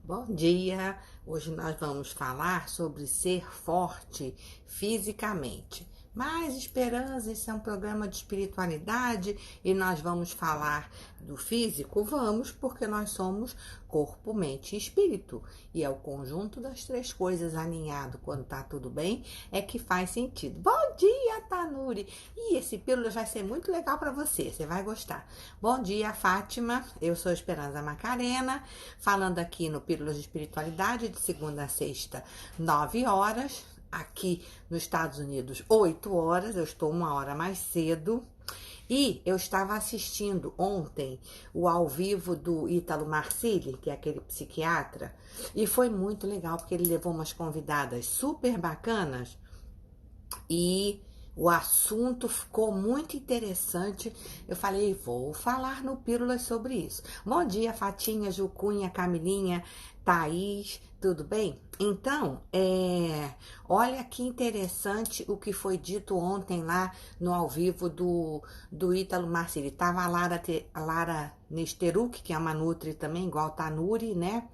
Bom dia! Hoje nós vamos falar sobre ser forte fisicamente. Mais esperança, esse é um programa de espiritualidade e nós vamos falar do físico? Vamos, porque nós somos corpo, mente e espírito. E é o conjunto das três coisas alinhado quando tá tudo bem é que faz sentido. Bom dia, Tanuri! E esse pílula vai ser muito legal para você vai gostar. Bom dia, Fátima. Eu sou Esperança Macarena, falando aqui no Pílulas de Espiritualidade, de segunda a sexta, 9 horas. Aqui nos Estados Unidos, 8 horas. Eu estou uma hora mais cedo. E eu estava assistindo ontem o ao vivo do Ítalo Marcilli, que é aquele psiquiatra, e foi muito legal porque ele levou umas convidadas super bacanas e o assunto ficou muito interessante. Eu falei, vou falar no Pílulas sobre isso. Bom dia, Fatinha, Jucunha, Camilinha, Thaís, tudo bem? Então, olha que interessante o que foi dito ontem lá no ao vivo do Ítalo Marcilli. Tava a Lara Nesteruk, que é uma nutri também, igual a Tanuri, né?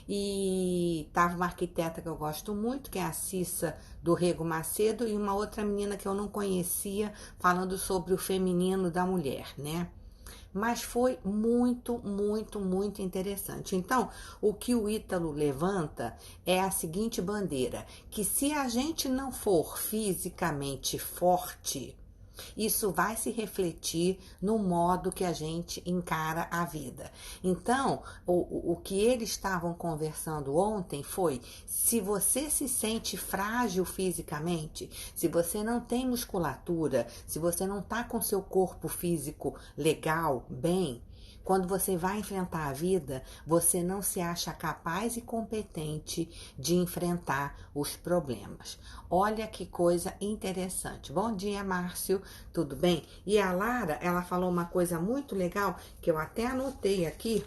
E tava uma arquiteta que eu gosto muito, que é a Cissa do Rego Macedo, e uma outra menina que eu não conhecia, falando sobre o feminino da mulher, né? Mas foi muito, muito, muito interessante. Então, o que o Ítalo levanta é a seguinte bandeira, que se a gente não for fisicamente forte, isso vai se refletir no modo que a gente encara a vida. Então, o que eles estavam conversando ontem foi: se você se sente frágil fisicamente, se você não tem musculatura, se você não está com seu corpo físico legal, bem, quando você vai enfrentar a vida, você não se acha capaz e competente de enfrentar os problemas. Olha que coisa interessante. Bom dia, Márcio, tudo bem? E a Lara, ela falou uma coisa muito legal que eu até anotei aqui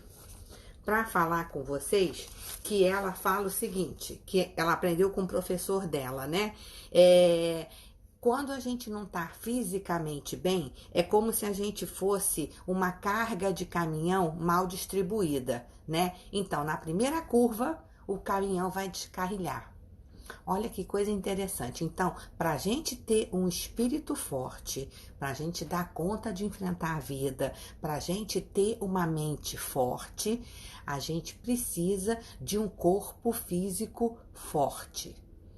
para falar com vocês, que ela fala o seguinte, que ela aprendeu com o professor dela, né? Quando a gente não tá fisicamente bem, é como se a gente fosse uma carga de caminhão mal distribuída, né? Então, na primeira curva, o caminhão vai descarrilhar. Olha que coisa interessante. Então, para a gente ter um espírito forte, para a gente dar conta de enfrentar a vida, para a gente ter uma mente forte, a gente precisa de um corpo físico forte.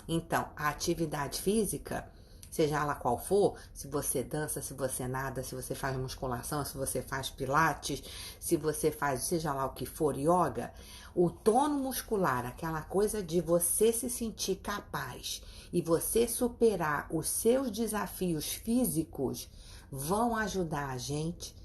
Então, a atividade física, seja ela qual for, se você dança, se você nada, se você faz musculação, se você faz pilates, se você faz seja lá o que for, yoga, o tono muscular, aquela coisa de você se sentir capaz e você superar os seus desafios físicos, vão ajudar a gente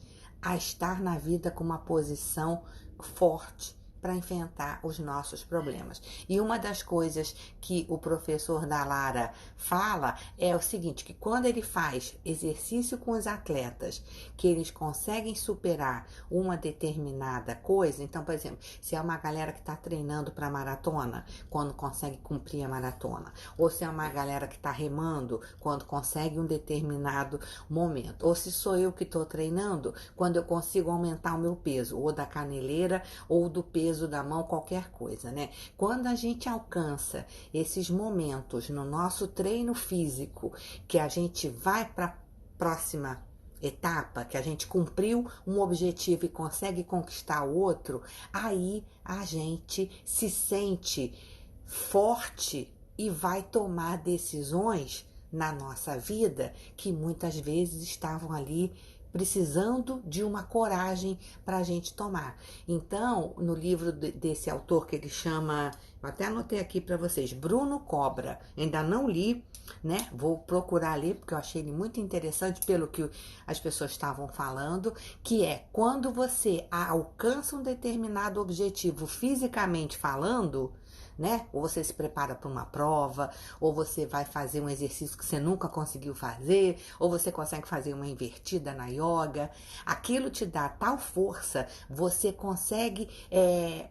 a estar na vida com uma posição forte para enfrentar os nossos problemas. E uma das coisas que o professor da Lara fala é o seguinte, que quando ele faz exercício com os atletas, que eles conseguem superar uma determinada coisa, então, por exemplo, se é uma galera que está treinando para maratona, quando consegue cumprir a maratona, ou se é uma galera que está remando, quando consegue um determinado momento, ou se sou eu que estou treinando, quando eu consigo aumentar o meu peso, ou da caneleira, ou do peso da mão, qualquer coisa, né? Quando a gente alcança esses momentos no nosso treino físico, que a gente vai para a próxima etapa, que a gente cumpriu um objetivo e consegue conquistar o outro, aí a gente se sente forte e vai tomar decisões na nossa vida que muitas vezes estavam ali precisando de uma coragem para a gente tomar. Então, no livro desse autor que ele chama, eu até anotei aqui para vocês, Bruno Cobra, ainda não li, né? Vou procurar ler porque eu achei ele muito interessante pelo que as pessoas estavam falando, que é quando você alcança um determinado objetivo fisicamente falando, né? Ou você se prepara para uma prova, ou você vai fazer um exercício que você nunca conseguiu fazer, ou você consegue fazer uma invertida na yoga. Aquilo te dá tal força, você consegue,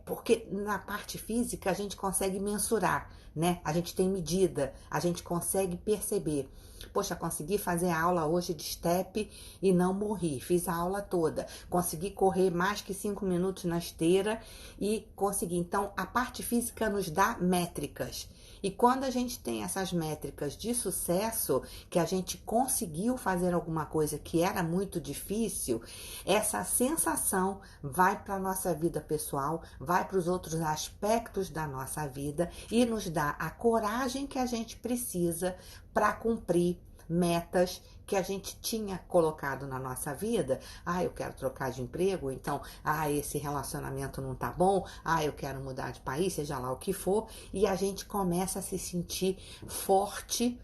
porque na parte física a gente gente consegue mensurar, né? A gente tem medida, a gente consegue perceber. Poxa, consegui fazer a aula hoje de step e não morri. Fiz a aula toda. Consegui correr mais que 5 minutos na esteira e consegui. Então, a parte física nos dá métricas. E quando a gente tem essas métricas de sucesso, que a gente conseguiu fazer alguma coisa que era muito difícil, essa sensação vai para a nossa vida pessoal, vai para os outros aspectos da nossa vida e nos dá a coragem que a gente precisa para cumprir metas que a gente tinha colocado na nossa vida. Eu quero trocar de emprego, então, esse relacionamento não tá bom, eu quero mudar de país, seja lá o que for, e a gente começa a se sentir forte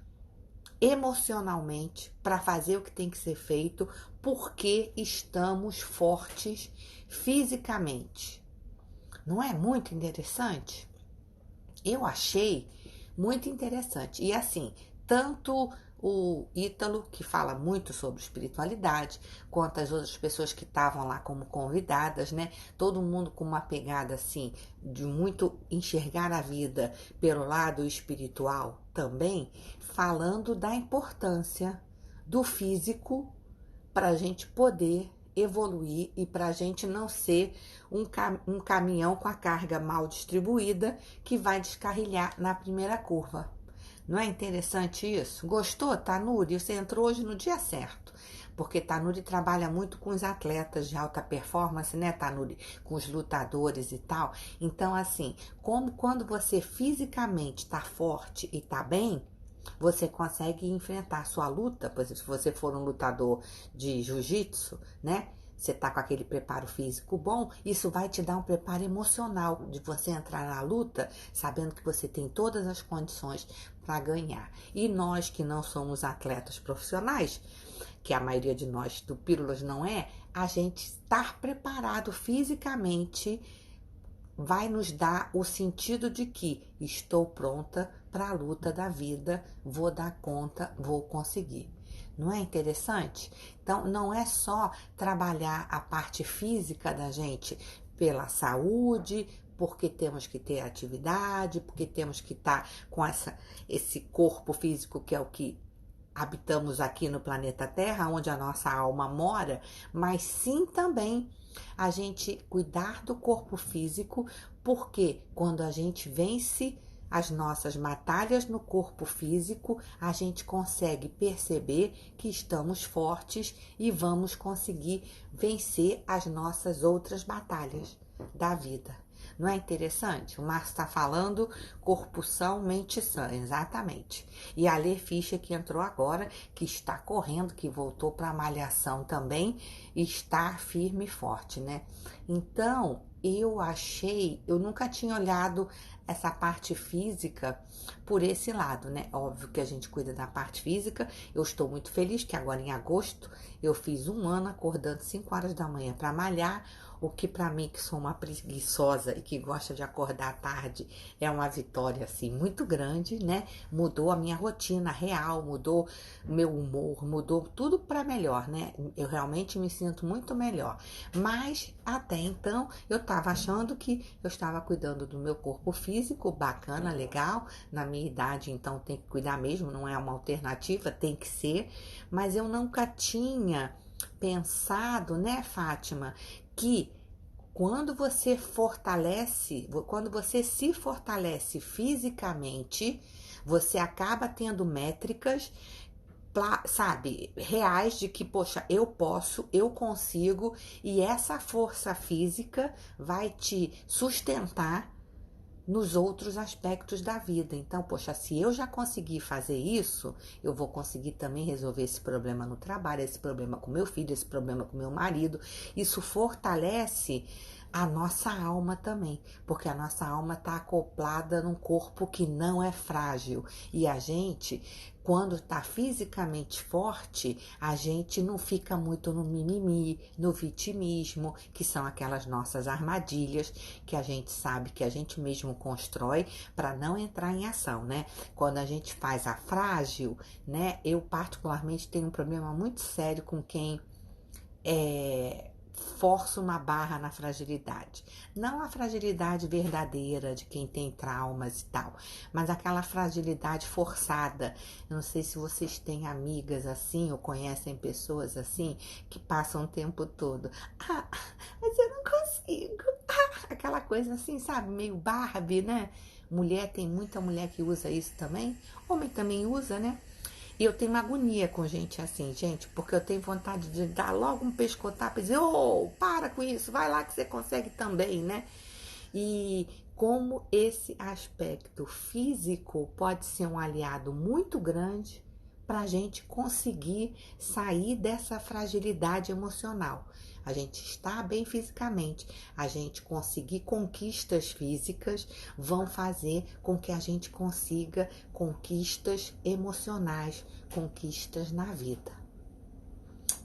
emocionalmente para fazer o que tem que ser feito, porque estamos fortes fisicamente. Não é muito interessante? Eu achei muito interessante. E assim, tanto o Ítalo, que fala muito sobre espiritualidade, quanto as outras pessoas que estavam lá como convidadas, né? Todo mundo com uma pegada assim, de muito enxergar a vida pelo lado espiritual também, falando da importância do físico para a gente poder evoluir e para a gente não ser um caminhão com a carga mal distribuída que vai descarrilhar na primeira curva. Não é interessante isso? Gostou, Tanuri? Você entrou hoje no dia certo, porque Tanuri trabalha muito com os atletas de alta performance, né, Tanuri? Com os lutadores e tal. Então, assim, como quando você fisicamente tá forte e tá bem, você consegue enfrentar a sua luta. Por exemplo, se você for um lutador de jiu-jitsu, né? Você tá com aquele preparo físico bom, isso vai te dar um preparo emocional de você entrar na luta, sabendo que você tem todas as condições para ganhar. E nós que não somos atletas profissionais, que a maioria de nós do Pílulas não é, a gente estar preparado fisicamente vai nos dar o sentido de que estou pronta para a luta da vida, vou dar conta, vou conseguir. Não é interessante? Então, não é só trabalhar a parte física da gente pela saúde, porque temos que ter atividade, porque temos que estar com esse corpo físico que é o que habitamos aqui no planeta Terra, onde a nossa alma mora, mas sim também a gente cuidar do corpo físico, porque quando a gente vence as nossas batalhas no corpo físico, a gente consegue perceber que estamos fortes e vamos conseguir vencer as nossas outras batalhas da vida. Não é interessante? O Márcio está falando corpo são, mente sã, exatamente. E a Lê Fischer, que entrou agora, que está correndo, que voltou para a malhação também, está firme e forte, né? Então, eu nunca tinha olhado essa parte física por esse lado, né? Óbvio que a gente cuida da parte física. Eu estou muito feliz que agora em agosto eu fiz 1 ano acordando 5 horas da manhã para malhar, o que para mim, que sou uma preguiçosa e que gosta de acordar tarde, é uma vitória assim muito grande, né? Mudou a minha rotina real, mudou meu humor, mudou tudo para melhor, né? Eu realmente me sinto muito melhor. Mas até então eu estava achando que eu estava cuidando do meu corpo físico, bacana, legal. Na minha idade, então tem que cuidar mesmo, não é uma alternativa, tem que ser. Mas eu nunca tinha pensado, né, Fátima, que quando você se fortalece fisicamente, você acaba tendo métricas, sabe, reais de que, poxa, eu posso, eu consigo, e essa força física vai te sustentar nos outros aspectos da vida. Então, poxa, se eu já consegui fazer isso, eu vou conseguir também resolver esse problema no trabalho, esse problema com meu filho, esse problema com meu marido. Isso fortalece a nossa alma também, porque a nossa alma está acoplada num corpo que não é frágil. E a gente, quando está fisicamente forte, a gente não fica muito no mimimi, no vitimismo, que são aquelas nossas armadilhas que a gente sabe que a gente mesmo constrói para não entrar em ação, né? Quando a gente faz a frágil, né? Eu particularmente tenho um problema muito sério com quem força uma barra na fragilidade. Não a fragilidade verdadeira de quem tem traumas e tal, mas aquela fragilidade forçada. Eu não sei se vocês têm amigas assim ou conhecem pessoas assim que passam o tempo todo. Ah, mas eu não consigo. Ah, aquela coisa assim, sabe? Meio Barbie, né? Mulher, tem muita mulher que usa isso também. Homem também usa, né? E eu tenho uma agonia com gente assim, gente, porque eu tenho vontade de dar logo um pescotapa e dizer, ô, para com isso, vai lá que você consegue também, né? E como esse aspecto físico pode ser um aliado muito grande para a gente conseguir sair dessa fragilidade emocional. A gente está bem fisicamente, a gente conseguir conquistas físicas vão fazer com que a gente consiga conquistas emocionais, conquistas na vida.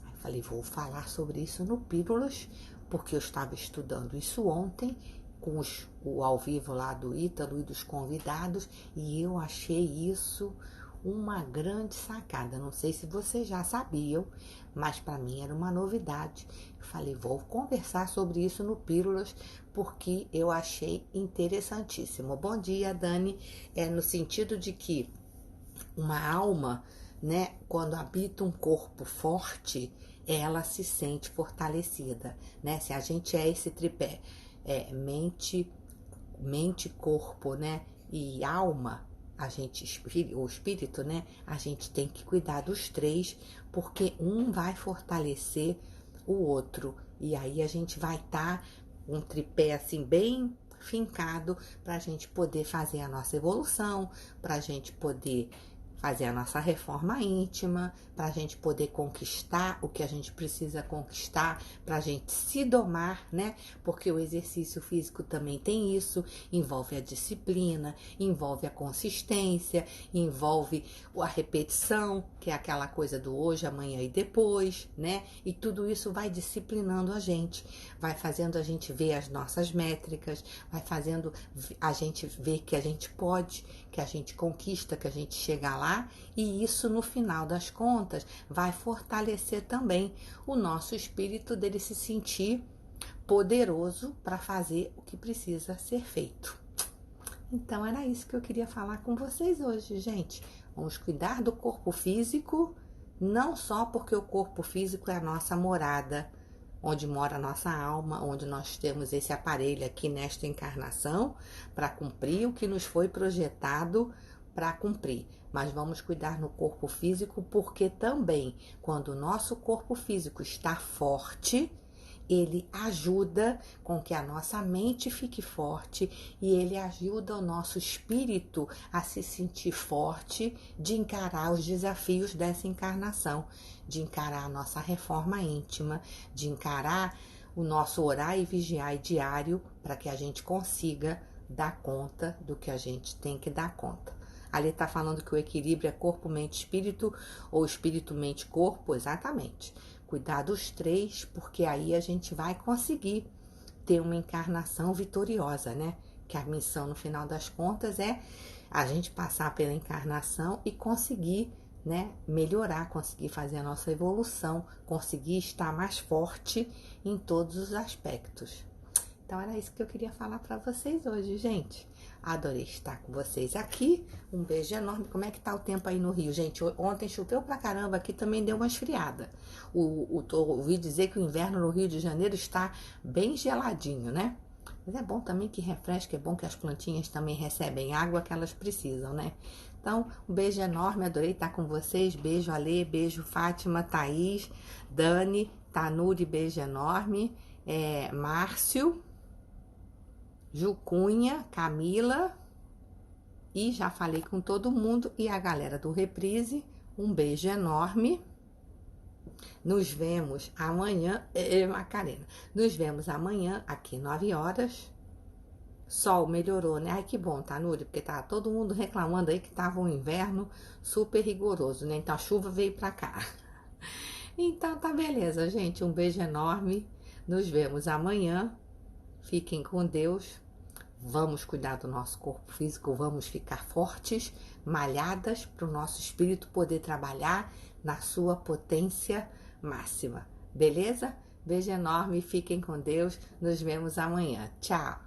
Aí falei, vou falar sobre isso no Pílulas, porque eu estava estudando isso ontem com o ao vivo lá do Ítalo e dos convidados, e eu achei isso uma grande sacada. Não sei se vocês já sabiam, mas para mim era uma novidade. Falei, vou conversar sobre isso no Pílulas, porque eu achei interessantíssimo. Bom dia, Dani. No sentido de que uma alma, né, quando habita um corpo forte, ela se sente fortalecida, né? Se a gente é esse tripé, mente, corpo, né, e alma, a gente, o espírito, né, a gente tem que cuidar dos três, porque um vai fortalecer o outro, e aí a gente vai estar um tripé assim bem fincado para a gente poder fazer a nossa evolução, para a gente poder fazer a nossa reforma íntima, para a gente poder conquistar o que a gente precisa conquistar, para a gente se domar, né? Porque o exercício físico também tem isso, envolve a disciplina, envolve a consistência, envolve a repetição, que é aquela coisa do hoje, amanhã e depois, né? E tudo isso vai disciplinando a gente, vai fazendo a gente ver as nossas métricas, vai fazendo a gente ver que a gente pode, que a gente conquista, que a gente chega lá, e isso no final das contas vai fortalecer também o nosso espírito dele se sentir poderoso para fazer o que precisa ser feito. Então era isso que eu queria falar com vocês hoje, gente. Vamos cuidar do corpo físico, não só porque o corpo físico é a nossa morada, onde mora a nossa alma, onde nós temos esse aparelho aqui nesta encarnação para cumprir o que nos foi projetado para cumprir. Mas vamos cuidar no corpo físico, porque também, quando o nosso corpo físico está forte, ele ajuda com que a nossa mente fique forte e ele ajuda o nosso espírito a se sentir forte, de encarar os desafios dessa encarnação, de encarar a nossa reforma íntima, de encarar o nosso orar e vigiar diário para que a gente consiga dar conta do que a gente tem que dar conta. Ali está falando que o equilíbrio é corpo, mente, espírito, ou espírito, mente, corpo, exatamente. Cuidar dos três, porque aí a gente vai conseguir ter uma encarnação vitoriosa, né? Que a missão, no final das contas, é a gente passar pela encarnação e conseguir, né, melhorar, conseguir fazer a nossa evolução, conseguir estar mais forte em todos os aspectos. Então, era isso que eu queria falar para vocês hoje, gente. Adorei estar com vocês aqui. Um beijo enorme. Como é que tá o tempo aí no Rio? Gente, ontem choveu pra caramba, aqui também deu uma esfriada. Ouvi dizer que o inverno no Rio de Janeiro está bem geladinho, né? Mas é bom também que refresca, é bom que as plantinhas também recebem água que elas precisam, né? Então, um beijo enorme, adorei estar com vocês. Beijo, Alê, beijo, Fátima, Thaís, Dani, Tanuri, beijo enorme. Márcio, Jucunha, Camila, e já falei com todo mundo, e a galera do Reprise, um beijo enorme. Nos vemos amanhã, Macarena, nos vemos amanhã aqui 9 horas. Sol melhorou, né? Ai, que bom, tá, Núria? Porque tá todo mundo reclamando aí que tava um inverno super rigoroso, né? Então a chuva veio pra cá. Então tá beleza, gente, um beijo enorme. Nos vemos amanhã. Fiquem com Deus. Vamos cuidar do nosso corpo físico, vamos ficar fortes, malhadas, para o nosso espírito poder trabalhar na sua potência máxima. Beleza? Beijo enorme, fiquem com Deus. Nos vemos amanhã. Tchau!